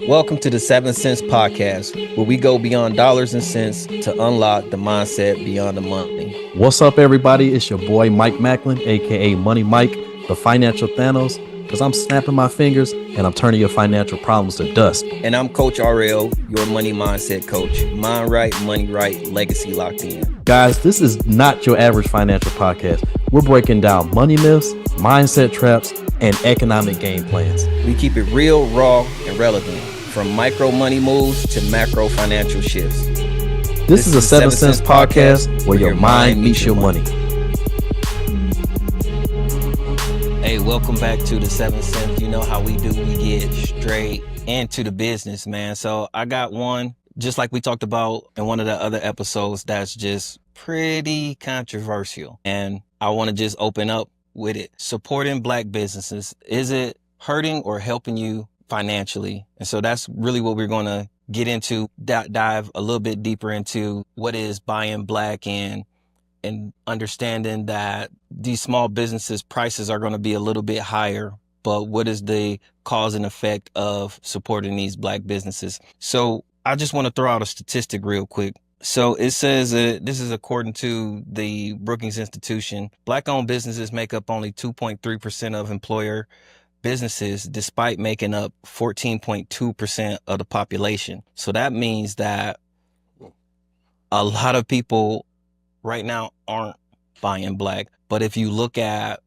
Welcome to the 7 Cents Podcast, where we go beyond dollars and cents to unlock the mindset beyond the money. What's up, everybody? It's your boy Mike Macklin, aka Money Mike, the financial Thanos, because I'm snapping my fingers and I'm turning your financial problems to dust. And I'm Coach R.L, your money mindset coach. Mind right, money right, legacy locked in. Guys, this is not your average financial podcast. We're breaking down money myths, mindset traps, and economic game plans. We keep it real, raw, and relevant, from micro money moves to macro financial shifts. This is a 7 Cents podcast where your mind meets your money. Hey, welcome back to the 7 Cents. You know how we do. We get straight into the business, man. So I got one, just like we talked about in one of the other episodes, that's just pretty controversial. And I want to just open up with it. Supporting Black businesses, is it hurting or helping you financially? And so that's really what we're going to get into, dive a little bit deeper into what is buying Black and understanding that these small businesses prices are going to be a little bit higher, but what is the cause and effect of supporting these Black businesses? So I just want to throw out a statistic real quick. So it says, this is according to the Brookings Institution, Black-owned businesses make up only 2.3% of employer businesses, despite making up 14.2% of the population. So that means that a lot of people right now aren't buying Black. But if you look at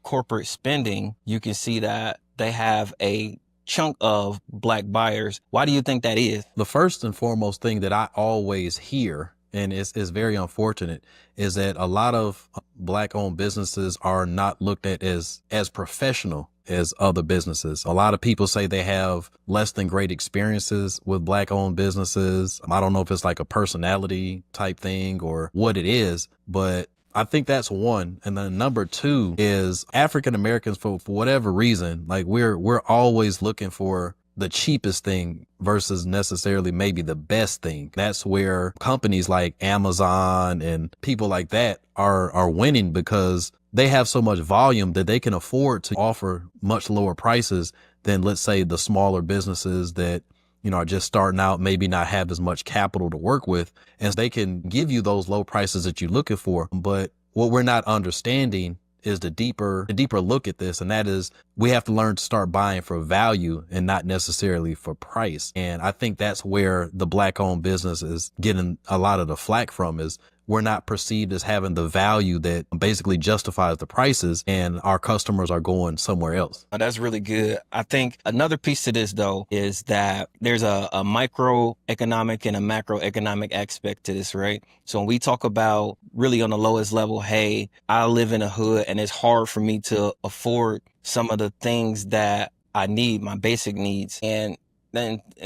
corporate spending, you can see that they have a chunk of Black buyers. Why do you think that is? The first and foremost thing that I always hear, and is very unfortunate, is that a lot of Black-owned businesses are not looked at as professional as other businesses. A lot of people say they have less than great experiences with Black-owned businesses. I don't know if it's like a personality type thing or what it is, but I think that's one. And then number two is African Americans, for whatever reason, like we're always looking for the cheapest thing versus necessarily maybe the best thing. That's where companies like Amazon and people like that are winning, because they have so much volume that they can afford to offer much lower prices than, let's say, the smaller businesses that, you know, are just starting out, maybe not have as much capital to work with, and they can give you those low prices that you're looking for. But what we're not understanding is the deeper look at this, and that is we have to learn to start buying for value and not necessarily for price. And I think that's where the Black-owned business is getting a lot of the flack from, is we're not perceived as having the value that basically justifies the prices, and our customers are going somewhere else. Oh, that's really good. I think another piece to this, though, is that there's a microeconomic and a macroeconomic aspect to this, right? So when we talk about really on the lowest level, hey, I live in a hood and it's hard for me to afford some of the things that I need, my basic needs, and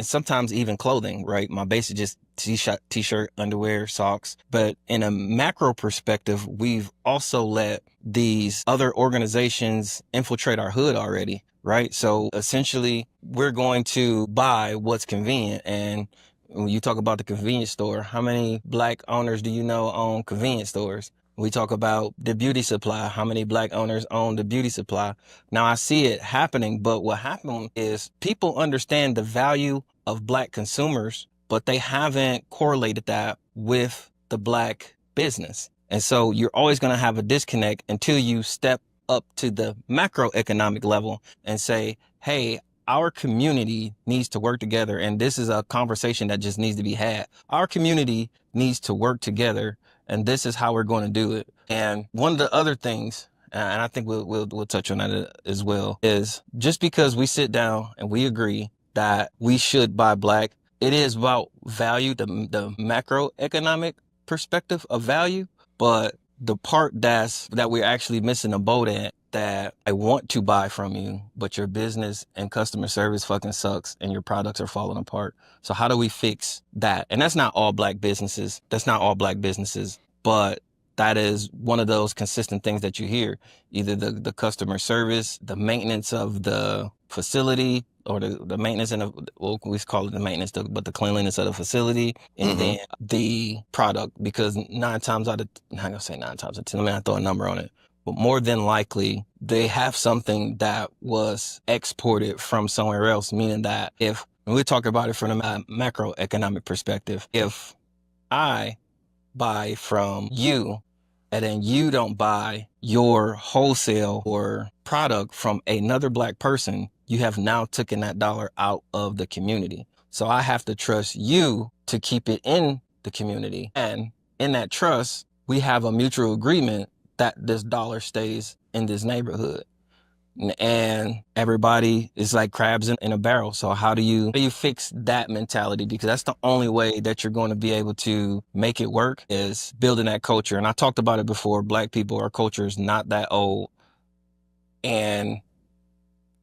sometimes even clothing, right? My basic just t-shirt, underwear, socks. But in a macro perspective, we've also let these other organizations infiltrate our hood already, right? So essentially, we're going to buy what's convenient. And when you talk about the convenience store, how many Black owners do you know own convenience stores? We talk about the beauty supply. How many Black owners own the beauty supply? Now, I see it happening, but what happened is people understand the value of Black consumers, but they haven't correlated that with the Black business. And so you're always going to have a disconnect until you step up to the macroeconomic level and say, hey, our community needs to work together. And this is a conversation that just needs to be had. Our community needs to work together, and this is how we're going to do it. And one of the other things, and I think we'll touch on that as well, is just because we sit down and we agree that we should buy Black, it is about value, the macroeconomic perspective of value. But the part that we're actually missing a boat at, that I want to buy from you, but your business and customer service fucking sucks and your products are falling apart. So how do we fix that? And that's not all Black businesses. But that is one of those consistent things that you hear. Either the customer service, the maintenance of the facility, or the maintenance we call it the maintenance, but the cleanliness of the facility, and then the product. Because I'm not gonna say 9 times out of 10, let me not throw a number on it, but more than likely they have something that was exported from somewhere else, meaning that if And we talk about it from a macroeconomic perspective. If I buy from you and then you don't buy your wholesale or product from another black person, you have now taken that dollar out of the community. So I have to trust you to keep it in the community. And in that trust, we have a mutual agreement that this dollar stays in this neighborhood. And everybody is like crabs in a barrel. So how do you fix that mentality? Because that's the only way that you're going to be able to make it work, is building that culture. And I talked about it before. Black people, our culture is not that old. And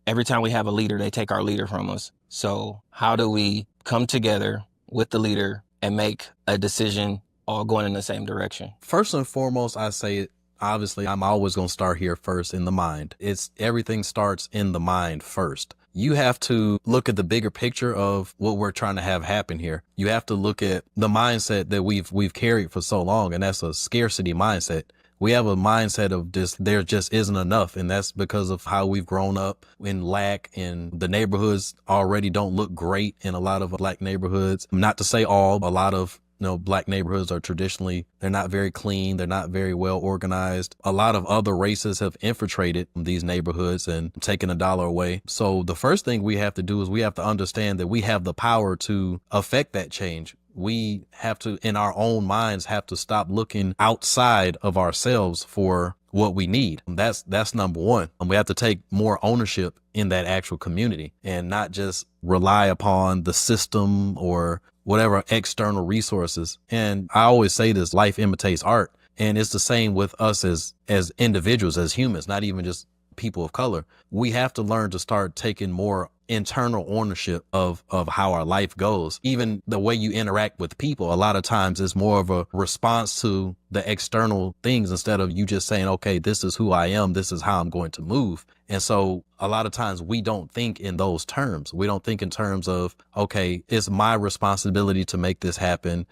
every time we have a leader, they take our leader from us. So how do we come together with the leader and make a decision all going in the same direction? First and foremost, I say, obviously, I'm always going to start here first in the mind. Everything starts in the mind first. You have to look at the bigger picture of what we're trying to have happen here. You have to look at the mindset that we've carried for so long, and that's a scarcity mindset. We have a mindset of there just isn't enough. And that's because of how we've grown up in lack, and the neighborhoods already don't look great in a lot of black neighborhoods. Not to say all, a lot of black neighborhoods are traditionally, they're not very clean. They're not very well organized. A lot of other races have infiltrated these neighborhoods and taken a dollar away. So the first thing we have to do is we have to understand that we have the power to affect that change. We have to, in our own minds, have to stop looking outside of ourselves for what we need. That's number one. And we have to take more ownership in that actual community and not just rely upon the system or whatever external resources. And I always say this, life imitates art. And it's the same with us as individuals, as humans, not even just people of color. We have to learn to start taking more internal ownership of how our life goes. Even the way you interact with people, a lot of times is more of a response to the external things instead of you just saying, okay, this is who I am. This is how I'm going to move. And so a lot of times we don't think in those terms. We don't think in terms of, okay, it's my responsibility to make this happen.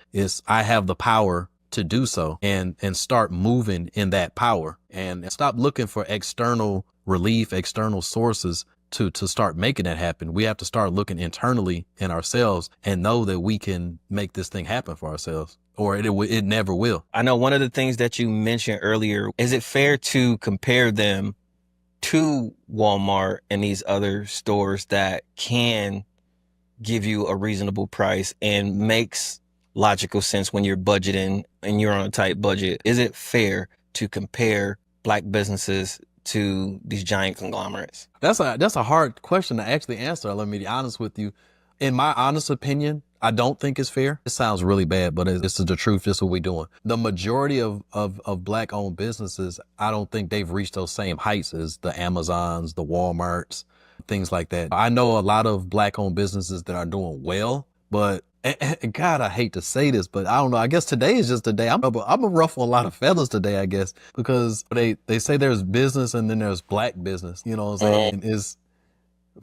I have the power to do so, and start moving in that power, and stop looking for external relief, external sources to start making that happen. We have to start looking internally in ourselves and know that we can make this thing happen for ourselves, or it never will. I know one of the things that you mentioned earlier, is it fair to compare them to Walmart and these other stores that can give you a reasonable price and makes logical sense when you're budgeting and you're on a tight budget? Is it fair to compare black businesses to these giant conglomerates? That's a hard question to actually answer. Let me be honest with you. In my honest opinion, I don't think it's fair. It sounds really bad, but it's the truth. This is what we're doing. The majority of black owned businesses, I don't think they've reached those same heights as the Amazons, the Walmarts, things like that. I know a lot of black owned businesses that are doing well, but God, I hate to say this, but I don't know. I guess today is just a day. I'm gonna ruffle a lot of feathers today, I guess, because they say there's business and then there's black business. You know what I'm saying? Is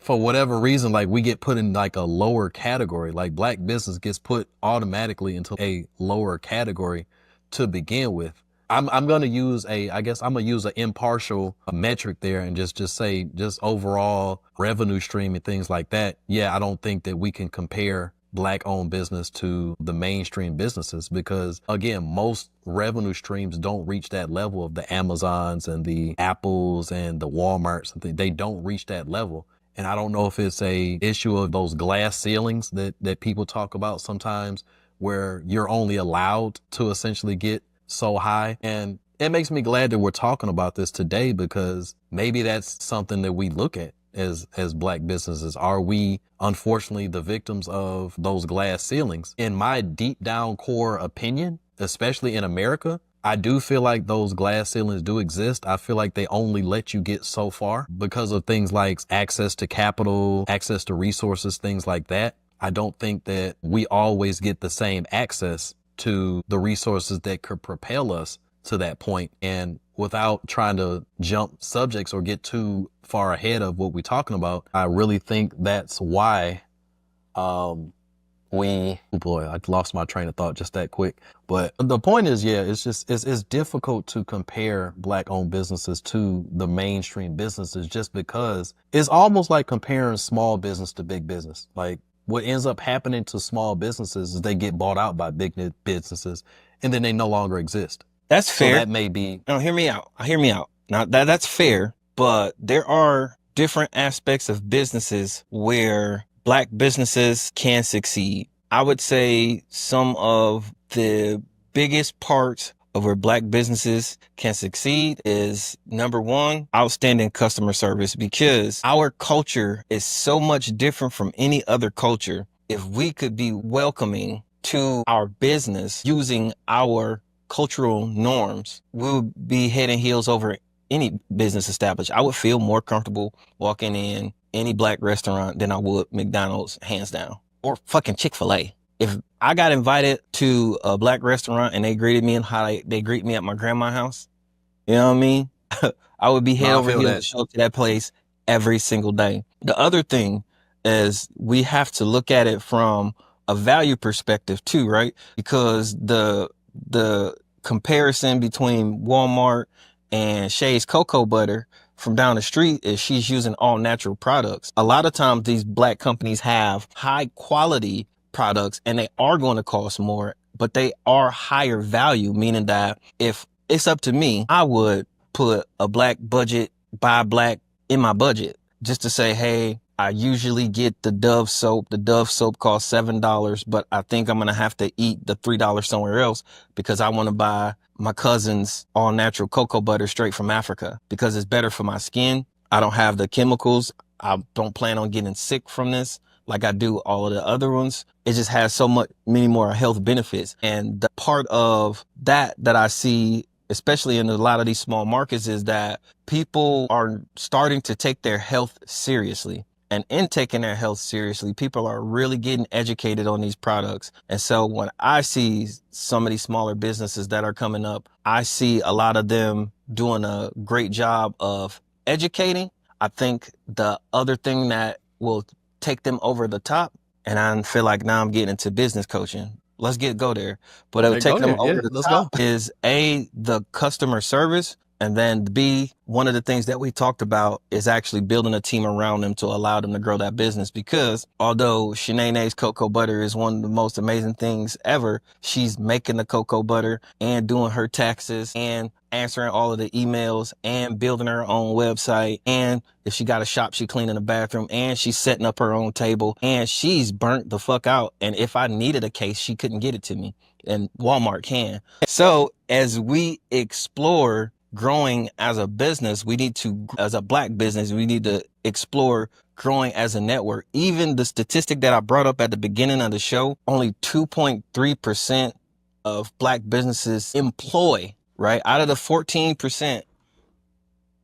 for whatever reason, like we get put in like a lower category. Like black business gets put automatically into a lower category to begin with. I'm gonna use an impartial metric there and just say overall revenue stream and things like that. Yeah, I don't think that we can compare black owned business to the mainstream businesses, because again, most revenue streams don't reach that level of the Amazons and the Apples and the Walmarts. They don't reach that level. And I don't know if it's a issue of those glass ceilings that people talk about sometimes, where you're only allowed to essentially get so high. And it makes me glad that we're talking about this today, because maybe that's something that we look at as black businesses. Are we unfortunately the victims of those glass ceilings? In my deep down core opinion, especially in America, I do feel like those glass ceilings do exist. I feel like they only let you get so far because of things like access to capital, access to resources, things like that. I don't think that we always get the same access to the resources that could propel us to that point. And without trying to jump subjects or get too far ahead of what we're talking about, I really think that's why boy, I lost my train of thought just that quick. But the point is, yeah, it's difficult to compare black owned businesses to the mainstream businesses, just because it's almost like comparing small business to big business. Like what ends up happening to small businesses is they get bought out by big businesses and then they no longer exist. That's So fair. that may be, No, hear me out. Hear me out. Now that's fair, but there are different aspects of businesses where Black businesses can succeed. I would say some of the biggest parts of where Black businesses can succeed is, number one, outstanding customer service, because our culture is so much different from any other culture. If we could be welcoming to our business using our cultural norms, we would be head and heels over any business established. I would feel more comfortable walking in any Black restaurant than I would McDonald's, hands down, or fucking Chick-fil-A. If I got invited to a Black restaurant and they greeted me and how they greet me at my grandma's house, you know what I mean? I would be head no, I over feel heels to that. show up to that place every single day. The other thing is we have to look at it from a value perspective too, right? Because the comparison between Walmart and Shay's cocoa butter from down the street is she's using all natural products. A lot of times these Black companies have high quality products and they are going to cost more, but they are higher value, meaning that if it's up to me, I would put a Black budget, buy Black in my budget, just to say, hey, I usually get the Dove soap. The Dove soap costs $7, but I think I'm going to have to eat the $3 somewhere else because I want to buy my cousin's all natural cocoa butter straight from Africa because it's better for my skin. I don't have the chemicals. I don't plan on getting sick from this like I do all of the other ones. It just has so much, many more health benefits. And the part of that I see, especially in a lot of these small markets, is that people are starting to take their health seriously. And in taking their health seriously, people are really getting educated on these products. And so when I see some of these smaller businesses that are coming up, I see a lot of them doing a great job of educating. I think the other thing that will take them over the top, and I feel like now I'm getting into business coaching. Let's go there. But it'll Okay, go take them there. over Yeah, the let's top go. is A, the customer service. And then B, one of the things that we talked about is actually building a team around them to allow them to grow that business. Because although Shanae's cocoa butter is one of the most amazing things ever, she's making the cocoa butter and doing her taxes and answering all of the emails and building her own website. And if she got a shop, she cleaning the bathroom and she's setting up her own table and she's burnt the fuck out. And if I needed a case, she couldn't get it to me, and Walmart can. So as we explore growing as a business, we need to, as a Black business, we need to explore growing as a network. Even the statistic that I brought up at the beginning of the show, only 2.3% of Black businesses employ, right? Out of the 14%,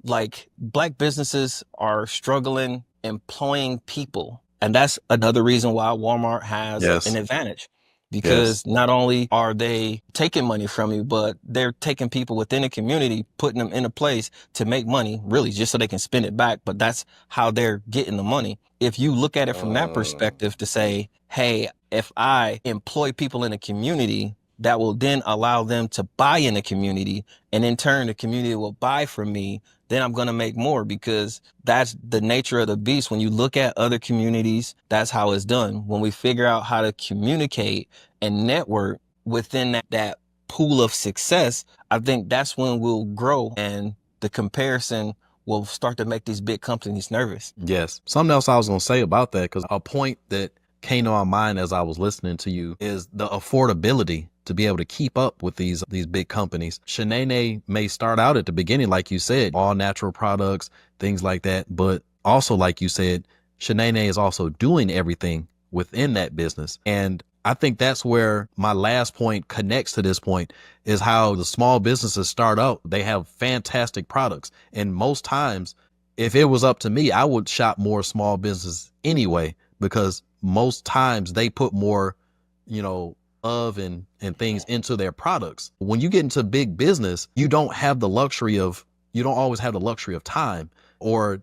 like Black businesses are struggling employing people. And that's another reason why Walmart has Yes. an advantage, Yes. because not only are they taking money from you, but they're taking people within the community, putting them in a place to make money, really just so they can spend it back. But that's how they're getting the money. If you look at it from that perspective to say, hey, if I employ people in a community, that will then allow them to buy in the community, and in turn, the community will buy from me, then I'm going to make more, because that's the nature of the beast. When you look at other communities, that's how it's done. When we figure out how to communicate and network within that pool of success, I think that's when we'll grow, and the comparison will start to make these big companies nervous. Yes. Something else I was going to say about that, because a point that came to my mind as I was listening to you is the affordability to be able to keep up with these big companies. Shanae may start out at the beginning, like you said, all natural products, things like that. But also, like you said, Shanae is also doing everything within that business. And I think that's where my last point connects to this point, is how the small businesses start out. They have fantastic products. And most times, if it was up to me, I would shop more small business anyway, because most times they put more, love and things into their products. When you get into big business, you don't always have the luxury of time, or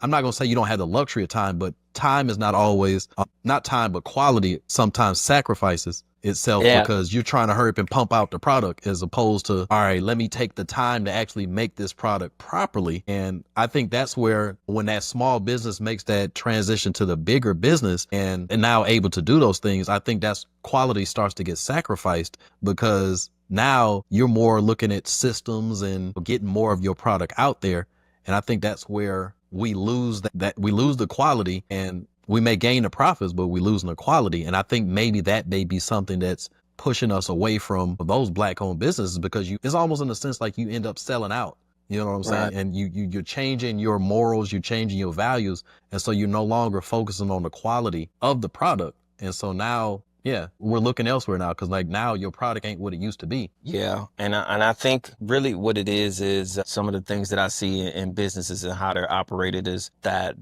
I'm not going to say you don't have the luxury of time, but time is not always, not time, but quality sometimes sacrifices itself Yeah. because you're trying to hurry up and pump out the product as opposed to, all right, let me take the time to actually make this product properly. And I think that's where when that small business makes that transition to the bigger business and now able to do those things, I think that's quality starts to get sacrificed because now you're more looking at systems and getting more of your product out there. And I think that's where we lose that we lose the quality, and we may gain the profits, but we losing the quality. And I think maybe that may be something that's pushing us away from those black owned businesses because it's almost in a sense like you end up selling out. You know what I'm saying? Right. And you're changing your morals, you're changing your values. And so you're no longer focusing on the quality of the product. And so now, yeah, we're looking elsewhere now because like now your product ain't what it used to be. Yeah. And I think really what it is some of the things that I see in businesses and how they're operated is that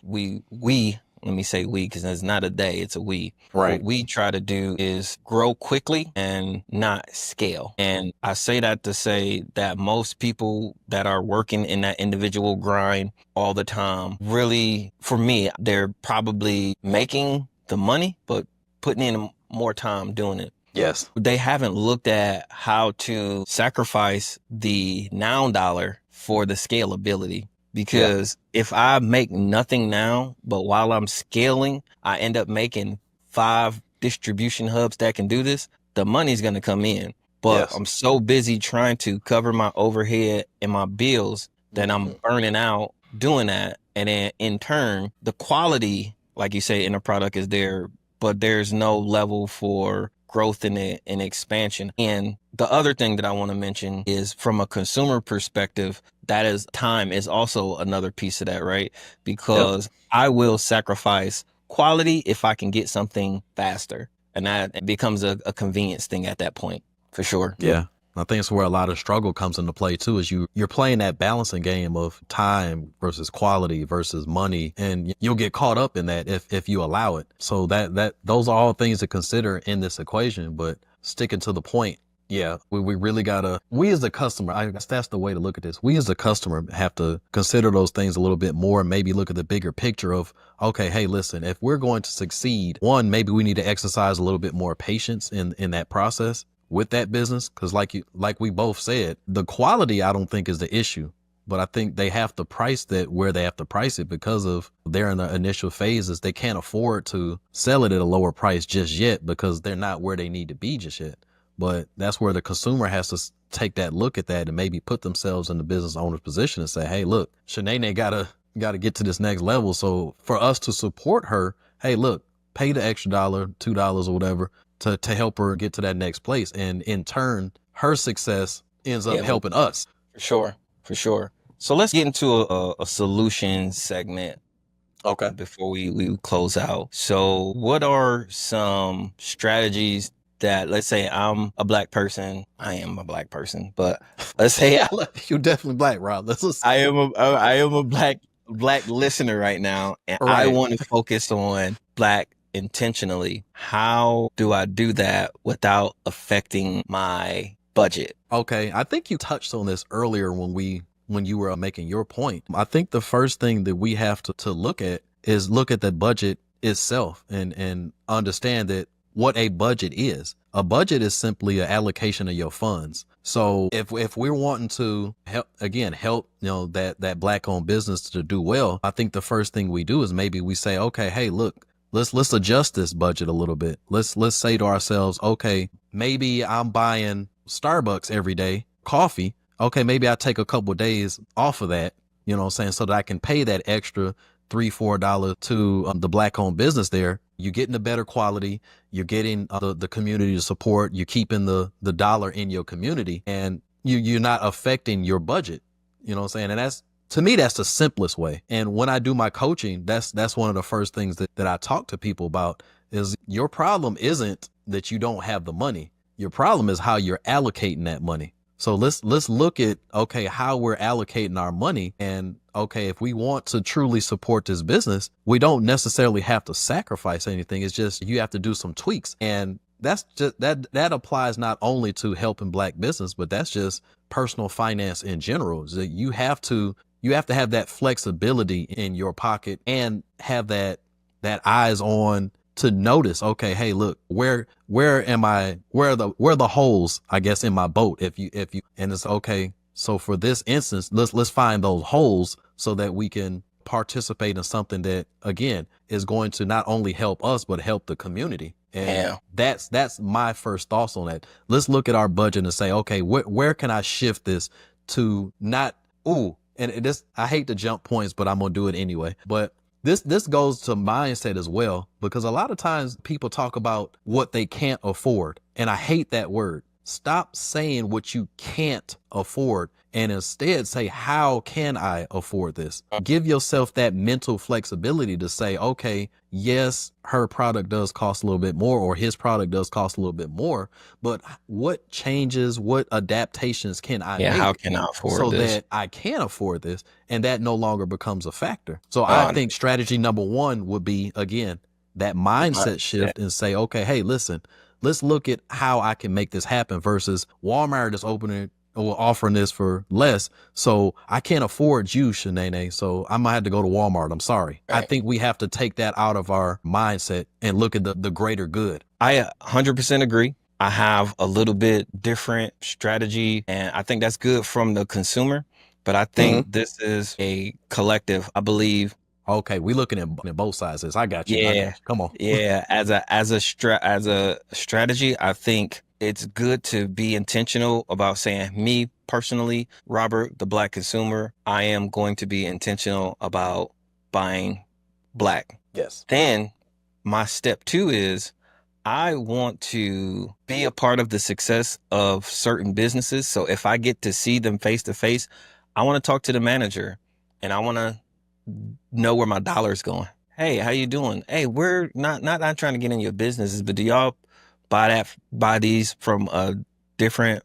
we, let me say we, because it's not a they, it's a we. Right. What we try to do is grow quickly and not scale. And I say that to say that most people that are working in that individual grind all the time, really, for me, they're probably making the money, but putting in more time doing it. Yes. They haven't looked at how to sacrifice the noun dollar for the scalability. Because if I make nothing now, but while I'm scaling, I end up making 5 distribution hubs that can do this, the money's going to come in. But Yes. I'm so busy trying to cover my overhead and my bills that I'm burning out doing that. And then in turn, the quality, like you say, in the product is there, but there's no level for growth in it and expansion. And the other thing that I want to mention is from a consumer perspective, that is time is also another piece of that, right? Because I will sacrifice quality if I can get something faster. And that becomes a convenience thing at that point, for sure. Yeah. I think it's where a lot of struggle comes into play too, is you're playing that balancing game of time versus quality versus money. And you'll get caught up in that if you allow it. So those are all things to consider in this equation, but sticking to the point. Yeah, we really we as a customer, I guess that's the way to look at this. We as a customer have to consider those things a little bit more and maybe look at the bigger picture of, okay, hey, listen, if we're going to succeed, one, maybe we need to exercise a little bit more patience in that process with that business. Cause like we both said, the quality, I don't think is the issue, but I think they have to price that where they have to price it because of they're in the initial phases. They can't afford to sell it at a lower price just yet because they're not where they need to be just yet. But that's where the consumer has to take that look at that and maybe put themselves in the business owner's position and say, hey, look, Shanae gotta get to this next level. So for us to support her, hey, look, pay the extra $1, $2 or whatever to help her get to that next place. And in turn, her success ends up helping us. For sure. So let's get into a solution segment. Okay. Before we close out. So what are some strategies that, let's say I'm a black person, I am a black person, but let's say You're definitely black, Rob. I am a black listener right now, and I want to focus on black intentionally. How do I do that without affecting my budget? Okay, I think you touched on this earlier when you were making your point. I think the first thing that we have to look at is look at the budget itself and understand that what a budget is. A budget is simply an allocation of your funds. So if we're wanting to help, that black owned business to do well, I think the first thing we do is maybe we say, okay, hey, look, let's adjust this budget a little bit. Let's say to ourselves, okay, maybe I'm buying Starbucks every day, coffee. Okay, maybe I take a couple of days off of that, you know what I'm saying, so that I can pay that extra $3-4 to the black owned business there. You're getting a better quality. You're getting the community support. You're keeping the dollar in your community, and you're not affecting your budget. You know what I'm saying? And to me, that's the simplest way. And when I do my coaching, that's one of the first things that I talk to people about is your problem isn't that you don't have the money. Your problem is how you're allocating that money. So let's look at, okay, how we're allocating our money. And okay, if we want to truly support this business, we don't necessarily have to sacrifice anything. It's just you have to do some tweaks. And that's just that applies not only to helping black business, but that's just personal finance in general. So you have to have that flexibility in your pocket and have that eyes on to notice, okay, hey, look, where am I, where are the holes, I guess, in my boat? And it's okay. So for this instance, let's find those holes so that we can participate in something that, again, is going to not only help us, but help the community. And Yeah. that's my first thoughts on that. Let's look at our budget and say, okay, where can I shift this to not, ooh, and this, I hate to jump points, but I'm going to do it anyway. But this goes to mindset as well, because a lot of times people talk about what they can't afford. And I hate that word. Stop saying what you can't afford and instead say, how can I afford this? Give yourself that mental flexibility to say, okay, yes, her product does cost a little bit more, or his product does cost a little bit more, but what changes, what adaptations can I Yeah. How make can I afford so this? that I can afford this, and that no longer becomes a factor? So I Uh, think strategy number one would be, again, that mindset mindset. shift and say, okay, hey, listen, let's look at how I can make this happen versus Walmart is opening or offering this for less. So I can't afford you, Shanae. So I might have to go to Walmart. I'm sorry. I Right. think we have to take that out of our mindset and look at the greater good. I 100% agree. I have a little bit different strategy, and I think that's good from the consumer. But I think this is a collective. I believe, Okay, we looking at both sides. I got you. I got yeah, you. Come on. yeah. As a strategy, I think it's good to be intentional about saying, me personally, Robert, the Black consumer, I am going to be intentional about buying Black. Yes. Then my step two is, I want to be a part of the success of certain businesses. So if I get to see them face to face, I want to talk to the manager and I want to know where my dollar's going. Hey, how you doing? Hey, we're not trying to get in your businesses, but do y'all buy these from different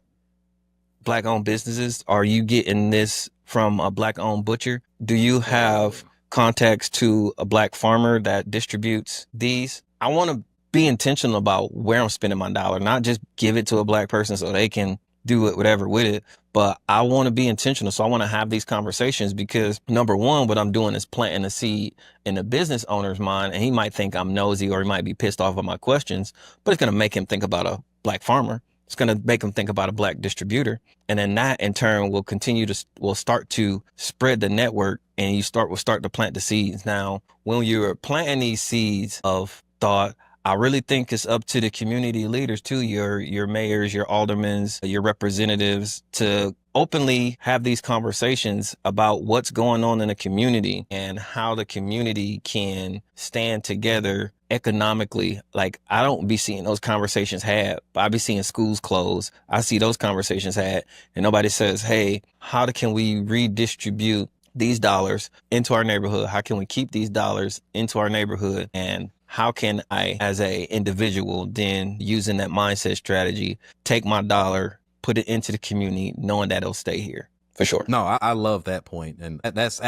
Black owned businesses? Are you getting this from a Black owned butcher? Do you have contacts to a Black farmer that distributes these? I want to be intentional about where I'm spending my dollar, not just give it to a Black person so they can do it, whatever with it. But I want to be intentional. So I want to have these conversations because, number one, what I'm doing is planting a seed in the business owner's mind. And he might think I'm nosy, or he might be pissed off at my questions, but it's going to make him think about a Black farmer. It's going to make him think about a Black distributor. And then that in turn will start to spread the network, and will start to plant the seeds. Now, when you're planting these seeds of thought, I really think it's up to the community leaders too, your mayors, your aldermans, your representatives, to openly have these conversations about what's going on in the community and how the community can stand together economically. Like, I don't be seeing those conversations had, but I be seeing schools closed. I see those conversations had, and nobody says, hey, how can we redistribute these dollars into our neighborhood? How can we keep these dollars into our neighborhood? And how can I, as a individual, then using that mindset strategy, take my dollar, put it into the community, knowing that it'll stay here for sure. No, I love that point. And that's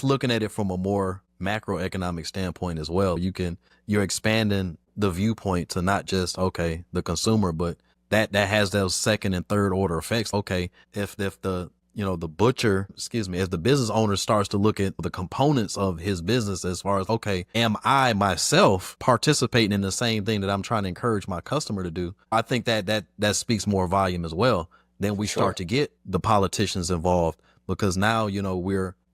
looking at it from a more macroeconomic standpoint as well. You're expanding the viewpoint to not just, okay, the consumer, but that has those second and third order effects. Okay, if the butcher, if the business owner starts to look at the components of his business as far as, okay, am I myself participating in the same thing that I'm trying to encourage my customer to do? I think that speaks more volume as well. Then we start to get the politicians involved, because now,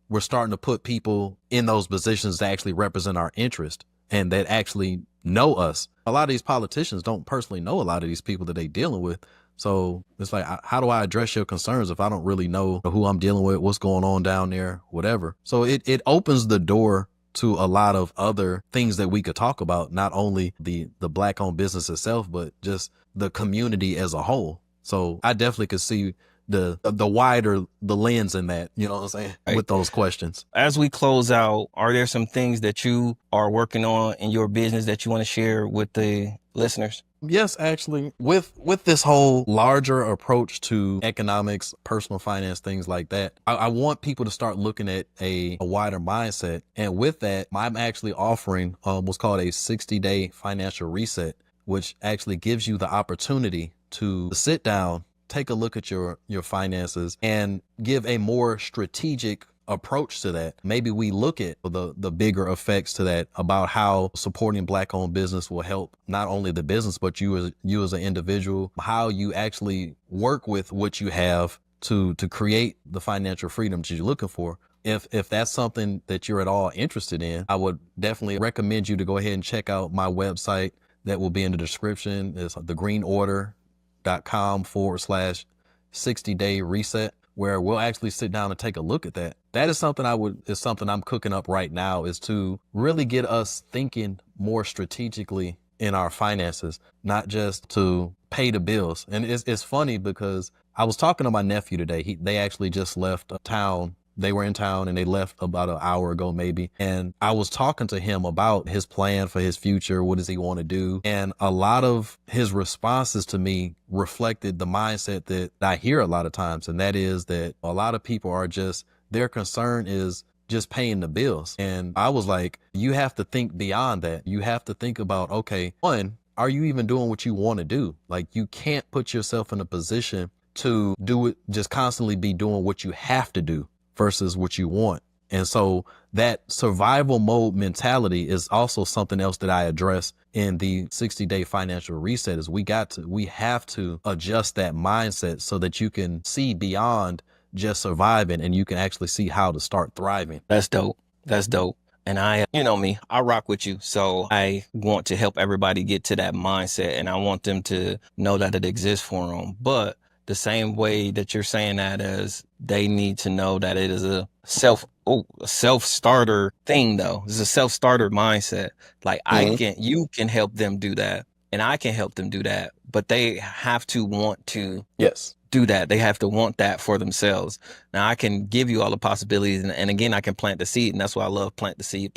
we're starting to put people in those positions that actually represent our interest and that actually know us. A lot of these politicians don't personally know a lot of these people that they dealing with. So it's like, how do I address your concerns if I don't really know who I'm dealing with, what's going on down there, whatever. So it opens the door to a lot of other things that we could talk about, not only the Black owned business itself, but just the community as a whole. So I definitely could see the wider the lens in that, you know what I'm saying, Right. with those questions. As we close out, are there some things that you are working on in your business that you want to share with the listeners? Yes, actually, with this whole larger approach to economics, personal finance, things like that, I want people to start looking at a wider mindset. And with that, I'm actually offering what's called a 60-day financial reset, which actually gives you the opportunity to sit down, take a look at your finances, and give a more strategic approach to that, maybe we look at the bigger effects to that about how supporting Black owned business will help not only the business, but you as an individual, how you actually work with what you have to create the financial freedom that you're looking for. If that's something that you're at all interested in, I would definitely recommend you to go ahead and check out my website that will be in the description. It's thegreenorder.com/60-day reset, where we'll actually sit down and take a look at that. That is something I'm cooking up right now, is to really get us thinking more strategically in our finances, not just to pay the bills. And it's funny because I was talking to my nephew today. They actually just left town. They were in town and they left about an hour ago, maybe. And I was talking to him about his plan for his future. What does he want to do? And a lot of his responses to me reflected the mindset that I hear a lot of times. And that is that a lot of people are their concern is just paying the bills. And I was like, you have to think beyond that. You have to think about, okay, one, are you even doing what you want to do? Like, you can't put yourself in a position to do it, just constantly be doing what you have to do versus what you want. And so that survival mode mentality is also something else that I address in the 60-day financial reset. Is we have to adjust that mindset so that you can see beyond just surviving and you can actually see how to start thriving. That's dope. That's dope. And you know me, I rock with you. So I want to help everybody get to that mindset, and I want them to know that it exists for them. But the same way that you're saying that, is they need to know that it is a self-starter thing, though. It's a self-starter mindset. Like, you can help them do that, and I can help them do that, but they have to want to do that. They have to want that for themselves. Now, I can give you all the possibilities, and again, I can plant the seed, and that's why I love plant the seed,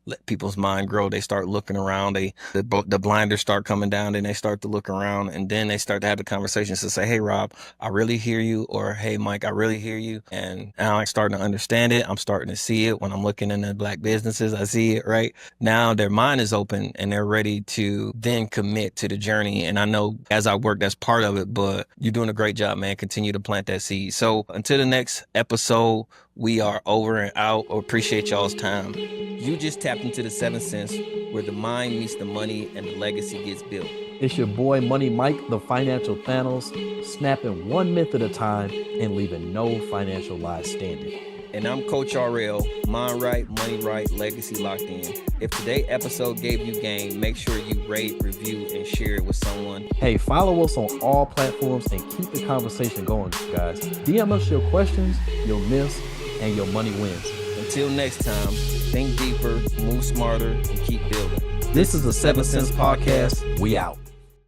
let people's mind grow. They start looking around, the blinders start coming down, and they start to look around, and then they start to have the conversations to say, hey, Rob, I really hear you, or hey, Mike, I really hear you. And now I'm starting to understand it. I'm starting to see it. When I'm looking in the Black businesses, I see it, right? Now their mind is open, and they're ready to then commit to the journey. And I know as I work, that's part of it, but you're doing a great job, man. Continue to plant that seed. So until the next episode, we are over and out. Appreciate y'all's time. You just tapped into the 7th sense, where the mind meets the money and the legacy gets built. It's your boy Money Mike, the financial Thanos, snapping one myth at a time and leaving no financial lies standing. And I'm Coach R.L. Mind right, money right, legacy locked in. If today's episode gave you game, make sure you rate, review, and share it with someone. Hey, follow us on all platforms and keep the conversation going, guys. DM us your questions, your myths, and your money wins. Until next time, think deeper, move smarter, and keep building. This is the 7th Sense Podcast. We out.